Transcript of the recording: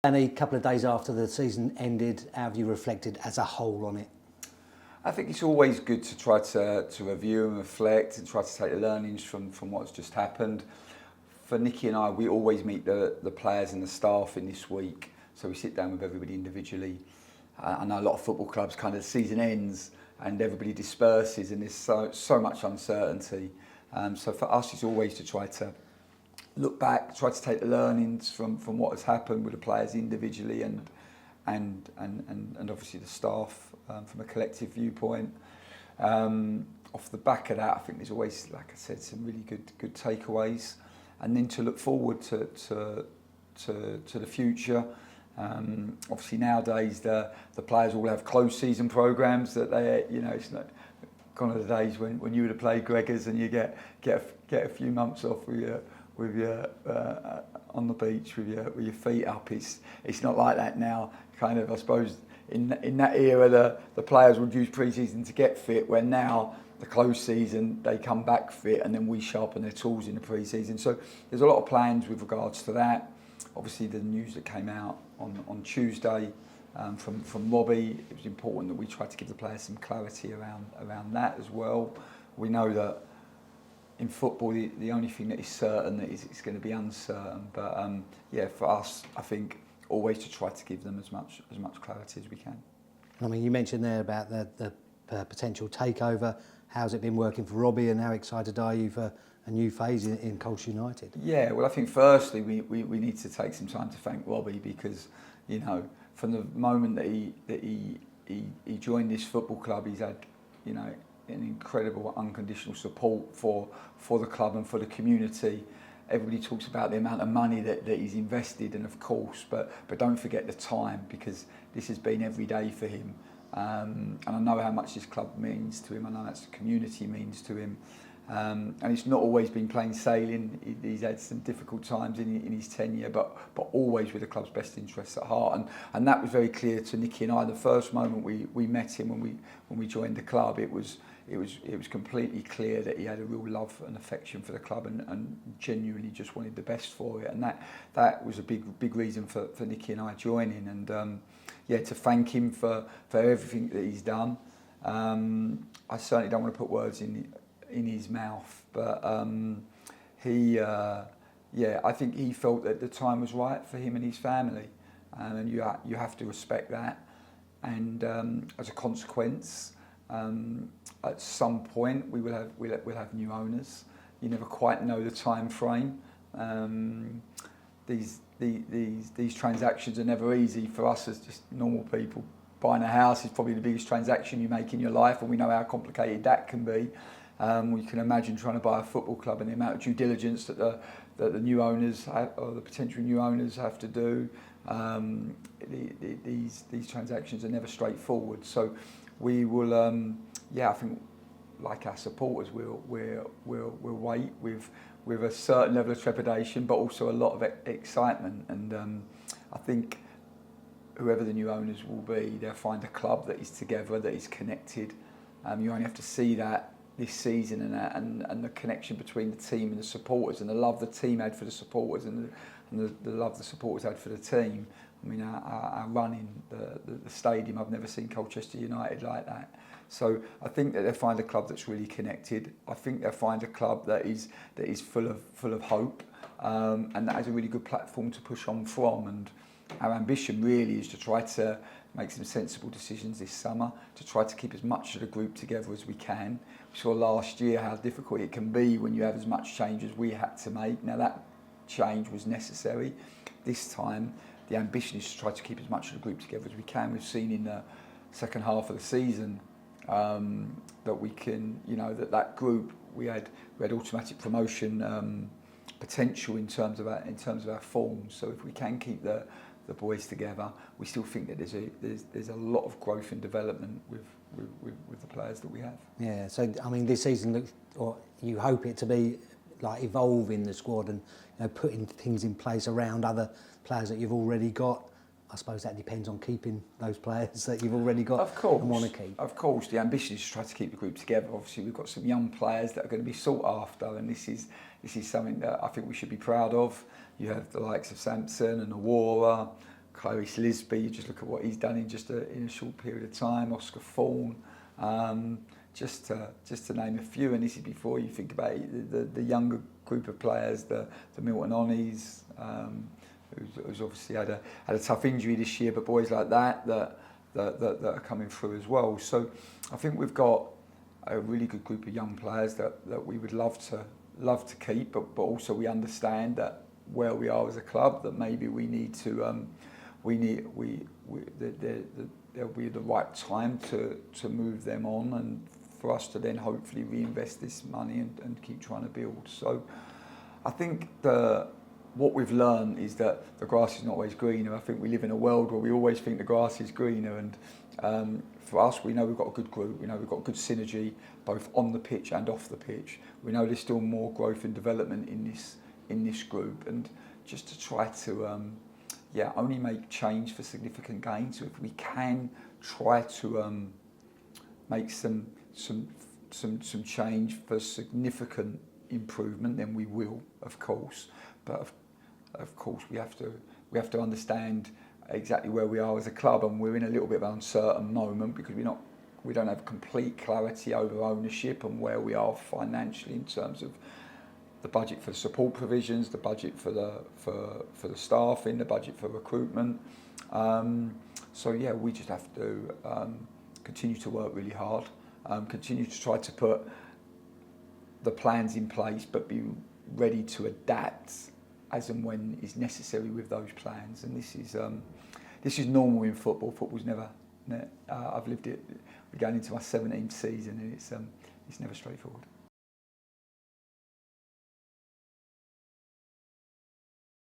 And a couple of days after the season ended, how have you reflected as a whole on it? I think it's always good to try to review and reflect and try to take the learnings from what's just happened. For Nicky and I, we always meet the players and the staff in this week, so we sit down with everybody individually. I know a lot of football clubs kind of the season ends and everybody disperses and there's so much uncertainty. So for us, it's always to try to look back, try to take the learnings from what has happened with the players individually and obviously the staff from a collective viewpoint. Off the back of that, I think there's always, like I said, some really good takeaways, and then to look forward to the future. Obviously nowadays the players all have closed season programs that they, it's not gone are the days when you would have played Gregors and you get a few months off with your on the beach with your feet up. It's not like that now. Kind of, I suppose in that era the players would use pre-season to get fit, when now the closed season they come back fit and then we sharpen their tools in the pre-season. So there's a lot of plans with regards to that. Obviously the news that came out on Tuesday from Robbie, it was important that we tried to give the players some clarity around that as well. We know that in football the only thing that is certain is it's going to be uncertain, but for us, I think always to try to give them as much clarity as we can. I mean, you mentioned there about the potential takeover. How's it been working for Robbie, and how excited are you for a new phase in Colchester United? Yeah, well, I think firstly we need to take some time to thank Robbie, because from the moment that he joined this football club, he's had an incredible unconditional support for the club and for the community. Everybody talks about the amount of money that he's invested, and of course, but don't forget the time, because this has been every day for him. And I know how much this club means to him. I know how much the community means to him. And it's not always been plain sailing. He's had some difficult times in his tenure, but always with the club's best interests at heart. And that was very clear to Nicky and I. The first moment we met him when we joined the club, it was completely clear that he had a real love and affection for the club and genuinely just wanted the best for it. And that was a big reason for Nicky and I joining. And to thank him for everything that he's done. I certainly don't want to put words in his mouth, but I think he felt that the time was right for him and his family, and you have to respect that. And as a consequence, at some point we'll have new owners. You never quite know the time frame. These transactions are never easy for us as just normal people. Buying a house is probably the biggest transaction you make in your life, and we know how complicated that can be. You can imagine trying to buy a football club and the amount of due diligence that the new owners or the potential new owners have to do. These transactions are never straightforward. So we will, I think, like our supporters, we'll wait with a certain level of trepidation, but also a lot of excitement. And I think whoever the new owners will be, they'll find a club that is together, that is connected. You only have to see that this season, and the connection between the team and the supporters, and the love the team had for the supporters, and the love the supporters had for the team. I mean, our run in the stadium, I've never seen Colchester United like that. So I think that they'll find a club that's really connected. I think they'll find a club that is full of hope, and that has a really good platform to push on from. And our ambition really is to try to make some sensible decisions this summer, to try to keep as much of the group together as we can. We saw last year how difficult it can be when you have as much change as we had to make. Now that change was necessary. This time the ambition is to try to keep as much of the group together as we can. We've seen in the second half of the season that we can, that group, we had automatic promotion potential in terms of our form. So if we can keep the boys together, we still think that there's a lot of growth and development with the players that we have. Yeah, so I mean, this season looks, or you hope it to be like evolving the squad and putting things in place around other players that you've already got. I suppose that depends on keeping those players that you've already got and want to keep. Of course, the ambition is to try to keep the group together. Obviously, we've got some young players that are going to be sought after, and this is something that I think we should be proud of. You have the likes of Samson and Awara, Cowley, you just look at what he's done in in a short period of time. Oscar Fawn, just to name a few. And this is before you think about it, the younger group of players, the Milton Onnies, who's obviously had a tough injury this year, but boys like that are coming through as well. So I think we've got a really good group of young players that we would love to keep, but also we understand that where we are as a club, that maybe we need to there'll be the right time to move them on, and for us to then hopefully reinvest this money and keep trying to build. So I think what we've learned is that the grass is not always greener. I think we live in a world where we always think the grass is greener, and for us, we know we've got a good group. We know we've got good synergy both on the pitch and off the pitch. We know there's still more growth and development in this group, and just to try to only make change for significant gain. So if we can try to make some change for significant improvement, then we will, of course. But of course, we have to understand exactly where we are as a club, and we're in a little bit of an uncertain moment because we don't have complete clarity over ownership and where we are financially in terms of the budget for support provisions, the budget for the staffing, the budget for recruitment. So yeah, we just have to continue to work really hard, continue to try to put the plans in place, but be ready to adapt as and when is necessary with those plans. And this is normal in football. Football's never. I've lived it. We're going into my 17th season, and it's never straightforward.